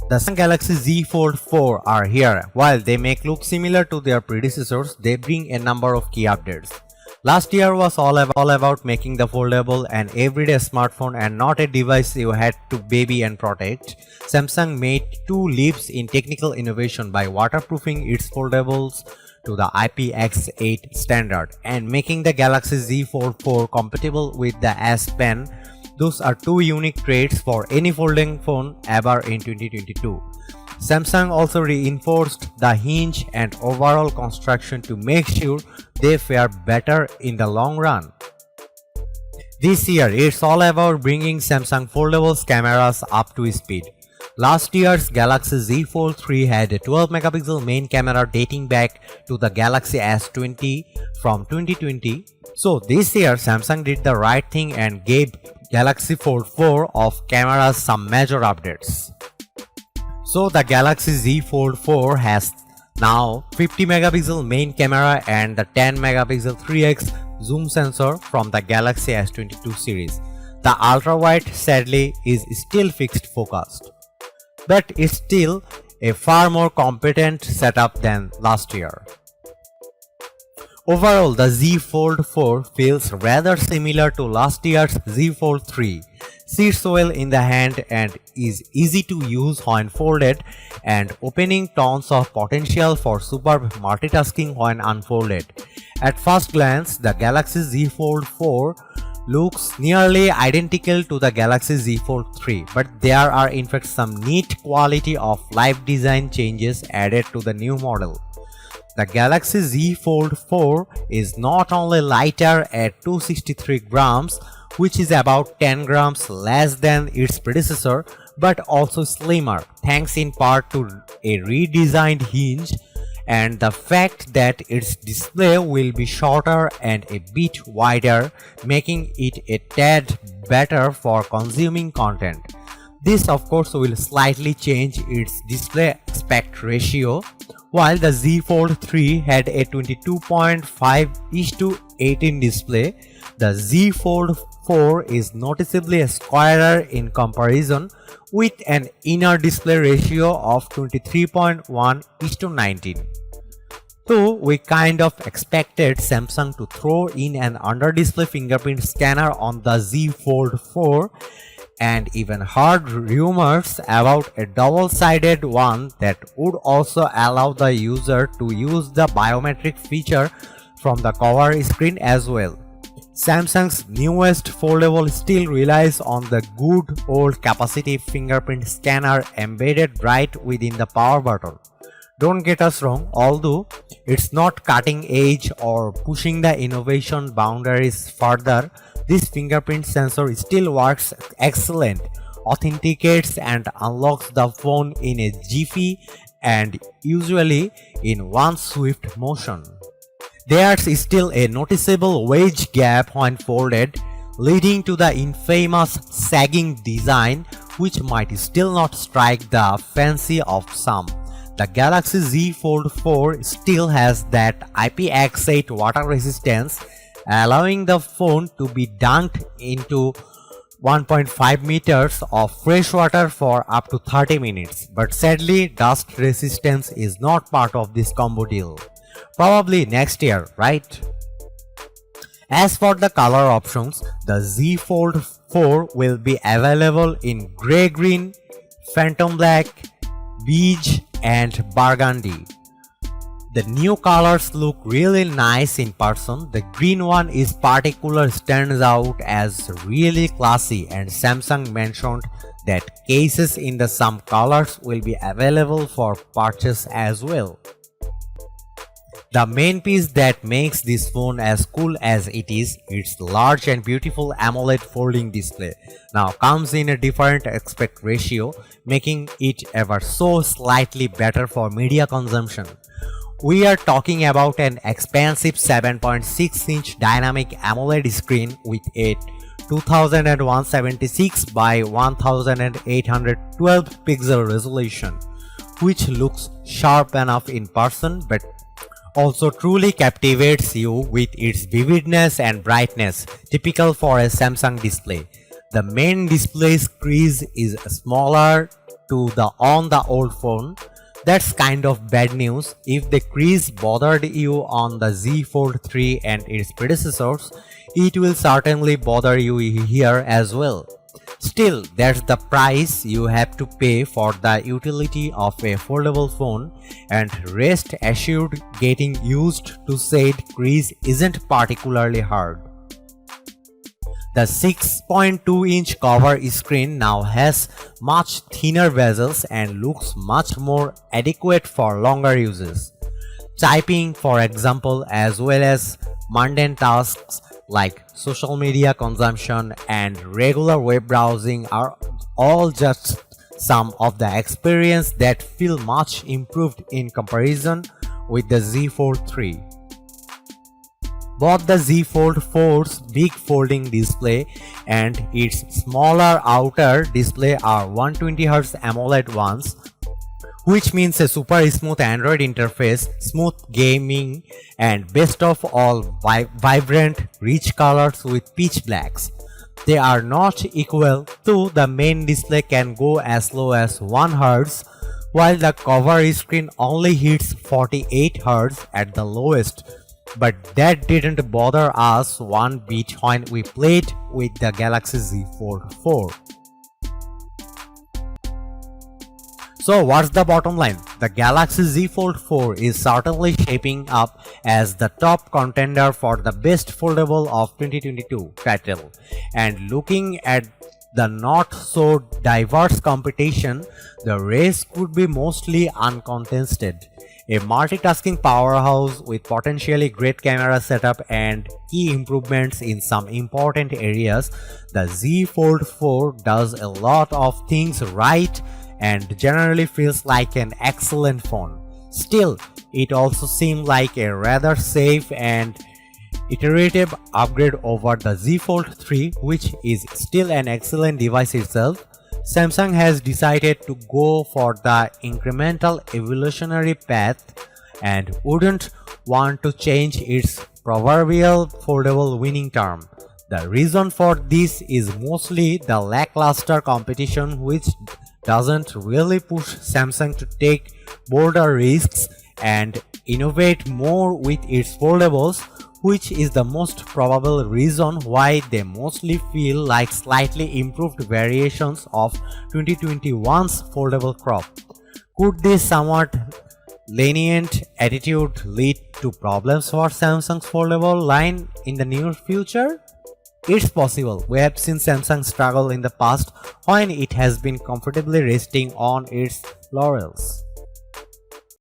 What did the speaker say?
The Samsung Galaxy Z Fold 4 are here. While they may look similar to their predecessors, they bring a number of key updates. Last year was all about making the foldable an everyday smartphone and not a device you had to baby and protect. Samsung made two leaps in technical innovation by waterproofing its foldables to the IPX8 standard and making the Galaxy Z Fold 4 compatible with the S Pen. Those are two unique traits for any folding phone ever in 2022. Samsung also reinforced the hinge and overall construction to make sure they fare better in the long run. This year, it's all about bringing Samsung foldables cameras up to speed. Last year's Galaxy Z Fold 3 had a 12-megapixel main camera dating back to the Galaxy S20 from 2020. So this year, Samsung did the right thing and gave Galaxy Fold 4 of cameras some major updates. So the Galaxy Z Fold 4 has now 50-megapixel main camera and the 10-megapixel 3x zoom sensor from the Galaxy S22 series. The ultra-wide sadly is still fixed focused, but it's still a far more competent setup than last year. Overall, the Z Fold 4 feels rather similar to last year's Z Fold 3. Sits well in the hand and is easy to use when folded and opening tons of potential for superb multitasking when unfolded. At first glance, the Galaxy Z Fold 4 looks nearly identical to the Galaxy Z Fold 3, but there are in fact some neat quality of life design changes added to the new model. The Galaxy Z Fold 4 is not only lighter at 263 grams, which is about 10 grams less than its predecessor, but also slimmer, thanks in part to a redesigned hinge and the fact that its display will be shorter and a bit wider, making it a tad better for consuming content. This of course will slightly change its display aspect ratio. While the Z Fold 3 had a 22.5:18 display, the Z Fold 4 is noticeably squarer in comparison with an inner display ratio of 23.1:19. So we kind of expected Samsung to throw in an under-display fingerprint scanner on the Z Fold 4 and even heard rumors about a double-sided one that would also allow the user to use the biometric feature from the cover screen as well. Samsung's newest foldable still relies on the good old capacitive fingerprint scanner embedded right within the power button. Don't get us wrong, although it's not cutting edge or pushing the innovation boundaries further, this fingerprint sensor still works excellent, authenticates and unlocks the phone in a jiffy and usually in one swift motion. There's still a noticeable wedge gap when folded, leading to the infamous sagging design, which might still not strike the fancy of some. The Galaxy Z Fold 4 still has that IPX8 water resistance, allowing the phone to be dunked into 1.5 meters of fresh water for up to 30 minutes. But sadly, dust resistance is not part of this combo deal. Probably next year, right? As for the color options, the Z Fold 4 will be available in grey green, phantom black, beige and burgundy. The new colors look really nice in person. The green one is particularly stands out as really classy, and Samsung mentioned that cases in the some colors will be available for purchase as well. The main piece that makes this phone as cool as it is, its large and beautiful Amoled folding display. Now comes in a different aspect ratio, making it ever so slightly better for media consumption. We are talking about an expansive 7.6-inch dynamic AMOLED screen with a 2176 by 1812 pixel resolution, which looks sharp enough in person but also truly captivates you with its vividness and brightness, typical for a Samsung display. The main display's crease is smaller on the old phone. That's kind of bad news. If the crease bothered you on the Z Fold 3 and its predecessors, it will certainly bother you here as well. Still, that's the price you have to pay for the utility of a foldable phone, and rest assured getting used to said crease isn't particularly hard. The 6.2-inch cover screen now has much thinner bezels and looks much more adequate for longer uses. Typing, for example, as well as mundane tasks like social media consumption and regular web browsing are all just some of the experience that feel much improved in comparison with the Z Fold 3. Both the Z Fold 4's big folding display and its smaller outer display are 120Hz AMOLED ones, which means a super smooth Android interface, smooth gaming, and best of all, vibrant, rich colors with pitch blacks. They are not equal to the main display can go as low as 1 Hz, while the cover screen only hits 48 Hz at the lowest. But that didn't bother us one bit when we played with the Galaxy Z Fold 4. So what's the bottom line? The Galaxy Z Fold 4 is certainly shaping up as the top contender for the best foldable of 2022 title. And looking at the not so diverse competition, the race could be mostly uncontested. A multitasking powerhouse with potentially great camera setup and key improvements in some important areas, the Z Fold 4 does a lot of things right and generally feels like an excellent phone. Still, it also seemed like a rather safe and iterative upgrade over the Z Fold 3, which is still an excellent device itself. Samsung has decided to go for the incremental evolutionary path and wouldn't want to change its proverbial foldable winning term. The reason for this is mostly the lackluster competition, which doesn't really push Samsung to take bolder risks and innovate more with its foldables, which is the most probable reason why they mostly feel like slightly improved variations of 2021's foldable crop. Could this somewhat lenient attitude lead to problems for Samsung's foldable line in the near future? It's possible. We have seen Samsung struggle in the past when it has been comfortably resting on its laurels.